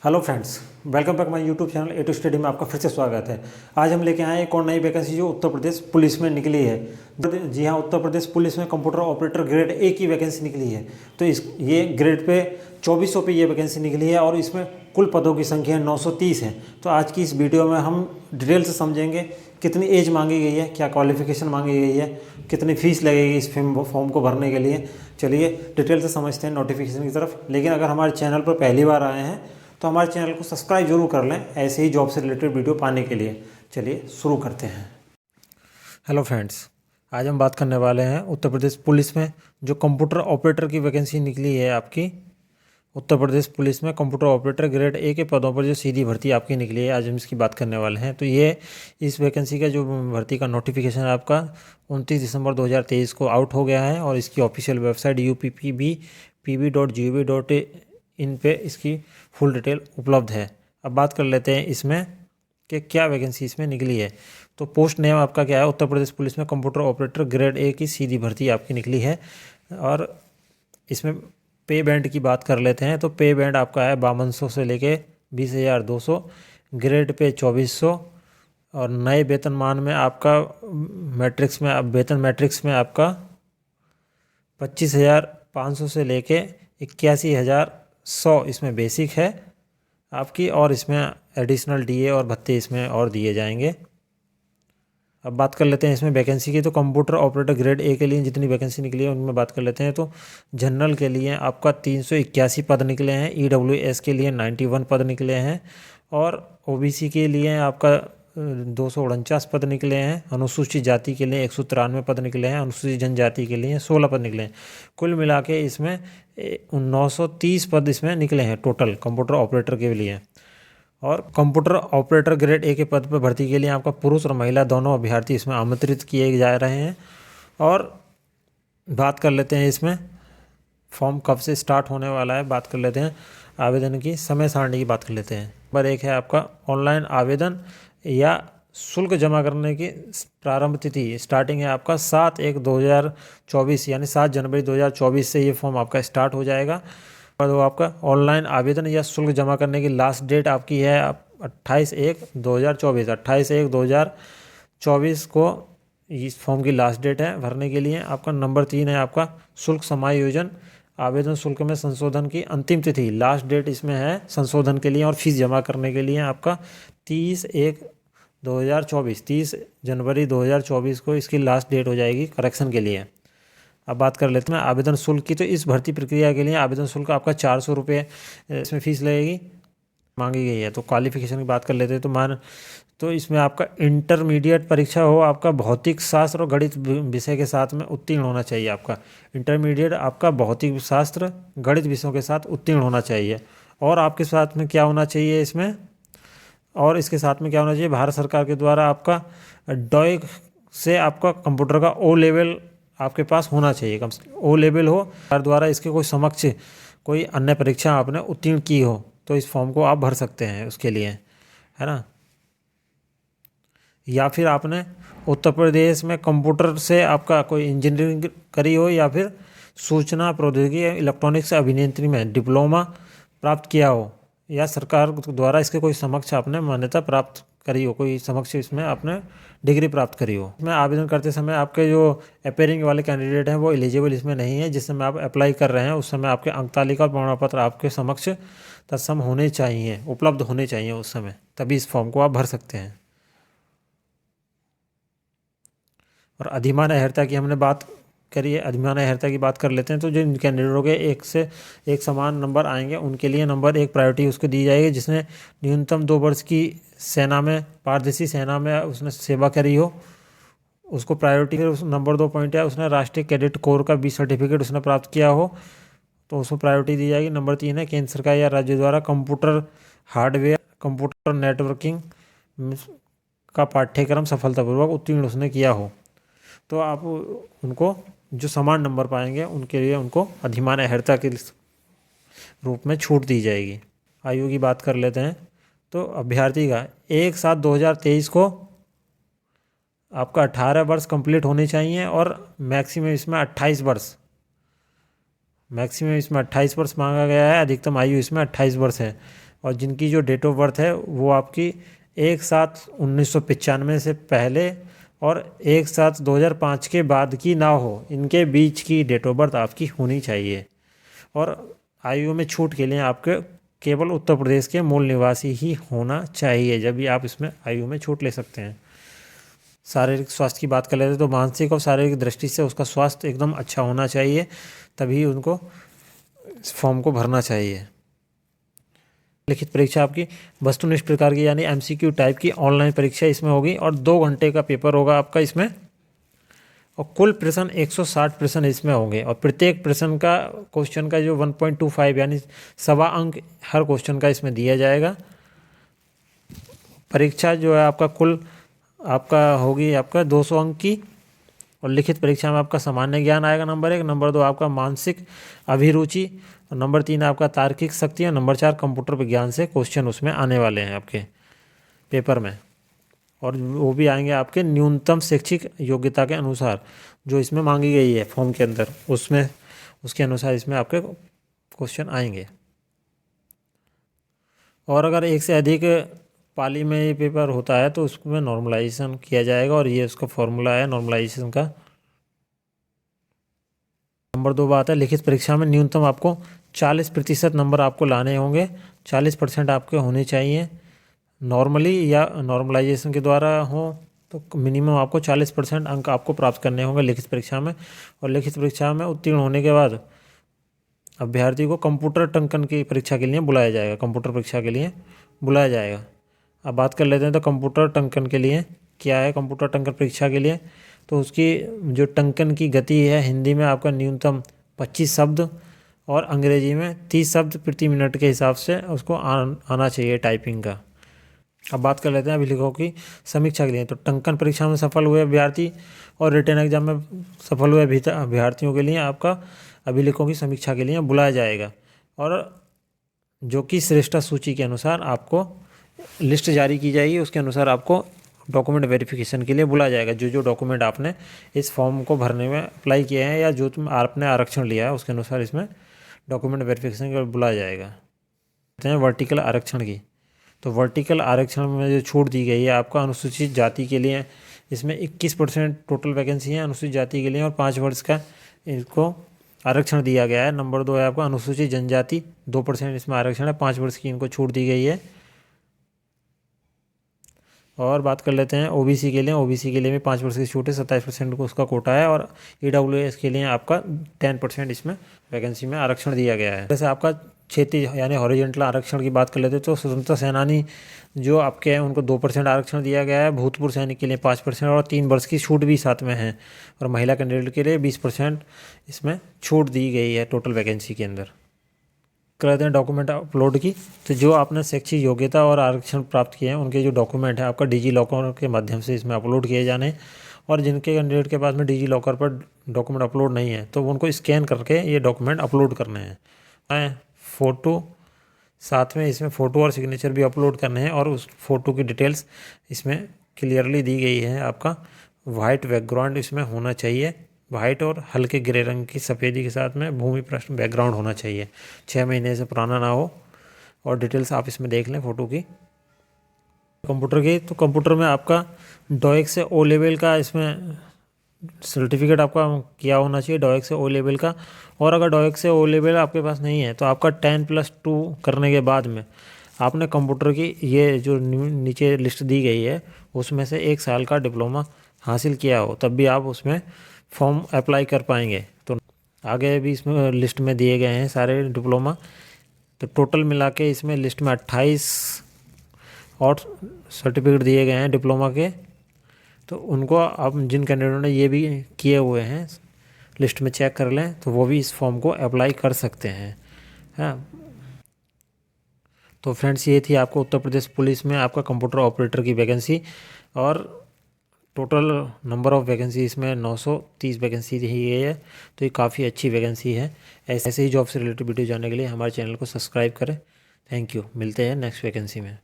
Hello friends, welcome back my YouTube channel A to study में आपका फिर से स्वागत है। आज हम लेके आए हैं एक और नई वैकेंसी जो उत्तर प्रदेश पुलिस में निकली है। जी हाँ, उत्तर प्रदेश पुलिस में कंप्यूटर ऑपरेटर ग्रेड ए की वैकेंसी निकली है। तो ये ग्रेड पे 2400 पे ये वैकेंसी निकली है और इसमें कुल पदों की संख्या 930 है। तो आज की इस वीडियो में हम डिटेल से समझेंगे कितनी एज मांगी गई है, क्या क्वालिफिकेशन मांगी गई है, कितनी फीस लगेगी इस फॉर्म को भरने के लिए। चलिए डिटेल से समझते हैं नोटिफिकेशन की तरफ। लेकिन अगर हमारे चैनल पर पहली बार आए हैं तो हमारे चैनल को सब्सक्राइब जरूर कर लें ऐसे ही जॉब से रिलेटेड वीडियो पाने के लिए। चलिए शुरू करते हैं। हेलो फ्रेंड्स, आज हम बात करने वाले हैं उत्तर प्रदेश पुलिस में जो कंप्यूटर ऑपरेटर की वैकेंसी निकली है आपकी। उत्तर प्रदेश पुलिस में कंप्यूटर ऑपरेटर ग्रेड ए के पदों पर जो सीधी भर्ती आपकी निकली है, आज हम इसकी बात करने वाले हैं। तो ये इस वैकेंसी का जो भर्ती का नोटिफिकेशन है आपका 29 दिसंबर 2023 को आउट हो गया है और इसकी ऑफिशियल वेबसाइट uppb.pv.gov.in पे इसकी फुल डिटेल उपलब्ध है। अब बात कर लेते हैं इसमें कि क्या वैकेंसी इसमें निकली है। तो पोस्ट नेम आपका क्या है, उत्तर प्रदेश पुलिस में कंप्यूटर ऑपरेटर ग्रेड ए की सीधी भर्ती आपकी निकली है। और इसमें पे बैंड की बात कर लेते हैं तो पे बैंड आपका है 5200 से लेके 20,200, ग्रेड पे 2400 और नए वेतनमान में आपका वेतन मैट्रिक्स में आपका 25,500 से लेके 81,100 इसमें बेसिक है आपकी, और इसमें एडिशनल डीए और भत्ते इसमें और दिए जाएंगे। अब बात कर लेते हैं इसमें वैकेंसी की। तो कंप्यूटर ऑपरेटर ग्रेड ए के लिए जितनी वैकेंसी निकली है उनमें बात कर लेते हैं। तो जनरल के लिए आपका 381 पद निकले हैं, ईडब्ल्यूएस के लिए 91 पद निकले हैं और ओबीसी के लिए आपका 249 पद निकले हैं, अनुसूचित जाति के लिए 193 पद निकले हैं, अनुसूचित जनजाति के लिए 16 पद निकले हैं। कुल मिला के इसमें 930 पद इसमें निकले हैं टोटल कंप्यूटर ऑपरेटर के लिए। और कंप्यूटर ऑपरेटर ग्रेड ए के पद पर भर्ती के लिए आपका पुरुष और महिला दोनों अभ्यर्थी इसमें आमंत्रित किए जा रहे हैं। और बात कर लेते हैं इसमें फॉर्म कब से स्टार्ट होने वाला है। बात कर लेते हैं आवेदन की समय सारणी की बात कर लेते हैं। नंबर 1 है आपका ऑनलाइन आवेदन या शुल्क जमा करने की प्रारंभ तिथि स्टार्टिंग है आपका 7/1/2024 यानी 7 जनवरी 2024 से ये फॉर्म आपका स्टार्ट हो जाएगा। तो आपका ऑनलाइन आवेदन या शुल्क जमा करने की लास्ट डेट आपकी है 28/1/2024। 28/1/2024 को इस फॉर्म की लास्ट डेट है भरने के लिए। आपका नंबर 3 है आपका शुल्क समायोजन, आवेदन शुल्क में संशोधन की अंतिम तिथि लास्ट डेट इसमें है संशोधन के लिए और फीस जमा करने के लिए आपका 30 जनवरी 2024 को इसकी लास्ट डेट हो जाएगी करेक्शन के लिए। अब बात कर लेते हैं आवेदन शुल्क की। तो इस भर्ती प्रक्रिया के लिए आवेदन शुल्क आपका 400 रुपये इसमें फ़ीस लगेगी मांगी गई है। तो क्वालिफिकेशन की बात कर लेते हैं तो इसमें आपका इंटरमीडिएट परीक्षा हो, आपका भौतिक शास्त्र और गणित विषय के साथ में उत्तीर्ण होना चाहिए। आपका इंटरमीडिएट आपका भौतिक शास्त्र गणित विषयों के साथ उत्तीर्ण होना चाहिए। और आपके साथ में क्या होना चाहिए इसमें, और इसके साथ में क्या होना चाहिए, भारत सरकार के द्वारा आपका डॉइक से आपका कंप्यूटर का ओ लेवल आपके पास होना चाहिए, कम से ओ लेवल हो। सरकार द्वारा इसके कोई समक्ष कोई अन्य परीक्षा आपने उत्तीर्ण की हो तो इस फॉर्म को आप भर सकते हैं उसके लिए, है ना। या फिर आपने उत्तर प्रदेश में कंप्यूटर से आपका कोई इंजीनियरिंग करी हो या फिर सूचना प्रौद्योगिकी इलेक्ट्रॉनिक्स अभियंत्रण में डिप्लोमा प्राप्त किया हो या सरकार द्वारा इसके कोई समक्ष आपने मान्यता प्राप्त करी हो, कोई समक्ष इसमें आपने डिग्री प्राप्त करी हो। इसमें आवेदन करते समय आपके जो अपेयरिंग वाले कैंडिडेट हैं वो एलिजिबल इसमें नहीं है। जिस समय आप अप्लाई कर रहे हैं उस समय आपके अंक तालिका और प्रमाण पत्र आपके समक्ष तत्सम होने चाहिए, उपलब्ध होने चाहिए उस समय, तभी इस फॉर्म को आप भर सकते हैं। और अधिमान्य अर्हता की हमने बात करिए, अधिमान्य अर्हता की बात कर लेते हैं। तो जो कैंडिडेटों के एक से एक समान नंबर आएंगे उनके लिए नंबर 1 प्रायोरिटी उसको दी जाएगी जिसने न्यूनतम 2 वर्ष की सेना में पारदेशी सेना में उसने सेवा करी हो, उसको प्रायोरिटी। फिर उस नंबर 2 पॉइंट है उसने राष्ट्रीय कैडेट कोर का 20 सर्टिफिकेट उसने प्राप्त किया हो तो उसको प्रायोरिटी दी जाएगी। नंबर 3 है केंद्र सरकार या राज्य द्वारा कंप्यूटर हार्डवेयर कंप्यूटर नेटवर्किंग का पाठ्यक्रम सफलतापूर्वक उत्तीर्ण उसने किया हो तो आप उनको जो समान नंबर पाएंगे उनके लिए उनको अधिमान्य अर्हता के रूप में छूट दी जाएगी। आयु की बात कर लेते हैं। तो अभ्यर्थी का 1/7/2023 को आपका 18 वर्ष कंप्लीट होने चाहिए और मैक्सिमम इसमें 28 वर्ष मैक्सिमम इसमें 28 वर्ष मांगा गया है, अधिकतम आयु इसमें 28 वर्ष है। और जिनकी जो डेट ऑफ बर्थ है वो आपकी 1/7/1995 से पहले और 1/7/2005 के बाद की ना हो, इनके बीच की डेट ऑफ बर्थ आपकी होनी चाहिए। और आयु में छूट के लिए आपके केवल उत्तर प्रदेश के मूल निवासी ही होना चाहिए, जब भी आप इसमें आयु में छूट ले सकते हैं। शारीरिक स्वास्थ्य की बात कर लेते हैं तो मानसिक और शारीरिक दृष्टि से उसका स्वास्थ्य एकदम अच्छा होना चाहिए, तभी उनको इस फॉर्म को भरना चाहिए। लिखित परीक्षा आपकी वस्तुनिष्ठ प्रकार की यानी एमसीक्यू टाइप की ऑनलाइन परीक्षा इसमें होगी और 2 घंटे का पेपर होगा आपका इसमें, और कुल प्रश्न 160 प्रश्न इसमें होंगे और प्रत्येक प्रश्न का क्वेश्चन का जो 1.25 यानी 1.25 अंक हर क्वेश्चन का इसमें दिया जाएगा। परीक्षा जो है आपका कुल आपका होगी आपका 200 अंक की, और लिखित परीक्षा में आपका सामान्य ज्ञान आएगा नंबर 1, नंबर 2 आपका मानसिक अभिरुचि, और नंबर 3 आपका तार्किक शक्ति, और नंबर 4 कंप्यूटर विज्ञान से क्वेश्चन उसमें आने वाले हैं आपके पेपर में। और वो भी आएंगे आपके न्यूनतम शैक्षिक योग्यता के अनुसार, जो इसमें मांगी गई है फॉर्म के अंदर, उसमें उसके अनुसार इसमें आपके क्वेश्चन आएंगे। और अगर एक से अधिक पाली में ये पेपर होता है तो उसमें नॉर्मलाइजेशन किया जाएगा, और ये उसका फॉर्मूला है नॉर्मलाइजेशन का। नंबर 2 बात है, लिखित परीक्षा में न्यूनतम आपको 40% नंबर आपको लाने होंगे, 40% आपके होने चाहिए। नॉर्मली या नॉर्मलाइजेशन के द्वारा हो तो मिनिमम आपको 40% अंक आपको प्राप्त करने होंगे लिखित परीक्षा में। और लिखित परीक्षा में उत्तीर्ण होने के बाद अभ्यर्थी को कंप्यूटर टंकन की परीक्षा के लिए बुलाया जाएगा, कंप्यूटर परीक्षा के लिए बुलाया जाएगा। अब बात कर लेते हैं तो कंप्यूटर टंकन के लिए क्या है। कंप्यूटर टंकन परीक्षा के लिए तो उसकी जो टंकन की गति है, हिंदी में आपका न्यूनतम 25 शब्द और अंग्रेजी में 30 शब्द प्रति मिनट के हिसाब से उसको आना चाहिए टाइपिंग का। अब बात कर लेते हैं अभिलेखों की समीक्षा के लिए। तो टंकन परीक्षा में सफल हुए अभ्यर्थी और रिटन एग्जाम में सफल हुए अभ्यर्थियों के लिए आपका अभिलेखों की समीक्षा के लिए बुलाया जाएगा, और जो कि श्रेष्ठ सूची के अनुसार आपको लिस्ट जारी की जाएगी, उसके अनुसार आपको डॉक्यूमेंट वेरिफिकेशन के लिए बुलाया जाएगा। जो जो डॉक्यूमेंट आपने इस फॉर्म को भरने में अप्लाई किए हैं या जो आपने आरक्षण लिया है उसके अनुसार इसमें डॉक्यूमेंट वेरिफिकेशन के लिए बुलाया जाएगा। कहते हैं वर्टिकल आरक्षण की। तो वर्टिकल आरक्षण में जो छूट दी गई है आपका अनुसूचित जाति के लिए, इसमें 21% टोटल वैकेंसी है अनुसूचित जाति के लिए, और 5 वर्ष का इसको आरक्षण दिया गया है। नंबर 2 है आपका अनुसूचित जनजाति, 2% इसमें आरक्षण है, 5 वर्ष की इनको छूट दी गई है। और बात कर लेते हैं ओबीसी के लिए। ओबीसी के लिए भी 5 वर्ष की छूट है, 27% को उसका कोटा है, और ईडब्ल्यूएस के लिए आपका 10% इसमें वैकेंसी में आरक्षण दिया गया है। जैसे आपका क्षेत्रीय यानी हॉरिजॉन्टल आरक्षण की बात कर लेते हैं तो स्वतंत्रता सेनानी जो आपके हैं उनको 2% आरक्षण दिया गया है, भूतपूर्व सैनिक के लिए 5% और 3 वर्ष की छूट भी साथ में है, और महिला कैंडिडेट के लिए 20% इसमें छूट दी गई है टोटल वैकेंसी के अंदर। कर लेते हैं डॉक्यूमेंट अपलोड की। तो जो आपने शैक्षिक योग्यता और आरक्षण प्राप्त किए हैं उनके जो डॉक्यूमेंट है आपका डिजी लॉकर के माध्यम से इसमें अपलोड किए जाने हैं, और जिनके कैंडिडेट के पास में डिजी लॉकर पर डॉक्यूमेंट अपलोड नहीं है तो उनको स्कैन करके ये डॉक्यूमेंट अपलोड करने हैं। फ़ोटो साथ में इसमें फ़ोटो और सिग्नेचर भी अपलोड करने हैं, और उस फ़ोटो की डिटेल्स इसमें क्लियरली दी गई है। आपका वाइट बैकग्राउंड इसमें होना चाहिए, वाइट और हल्के ग्रे रंग की सफ़ेदी के साथ में भूमि पृष्ठ बैकग्राउंड होना चाहिए, 6 महीने से पुराना ना हो, और डिटेल्स आप इसमें देख लें फ़ोटो की। कंप्यूटर की, तो कंप्यूटर में आपका डॉइक से ओ लेवल का इसमें सर्टिफिकेट आपका किया होना चाहिए, डॉइक से ओ लेवल का। और अगर डॉइक से ओ लेवल आपके पास नहीं है तो आपका 10+2 करने के बाद में आपने कंप्यूटर की ये जो नीचे लिस्ट दी गई है उसमें से 1 साल का डिप्लोमा हासिल किया हो, तब भी आप उसमें फॉर्म अप्लाई कर पाएंगे। तो आगे भी इसमें लिस्ट में दिए गए हैं सारे डिप्लोमा। तो टोटल मिला के इसमें लिस्ट में 28 और सर्टिफिकेट दिए गए हैं डिप्लोमा के। तो उनको आप जिन कैंडिडेटों ने ये भी किए हुए हैं लिस्ट में चेक कर लें, तो वो भी इस फॉर्म को अप्लाई कर सकते हैं। हाँ, तो फ्रेंड्स ये थी आपको उत्तर प्रदेश पुलिस में आपका कंप्यूटर ऑपरेटर की वैकेंसी, और टोटल नंबर ऑफ़ वैकेंसी इसमें 930 वैकेंसी दी गई है। तो ये काफ़ी अच्छी वैकेंसी है। ऐसे ही जॉब से रिलेटेड वीडियो जानने के लिए हमारे चैनल को सब्सक्राइब करें। थैंक यू, मिलते हैं नेक्स्ट वैकेंसी में।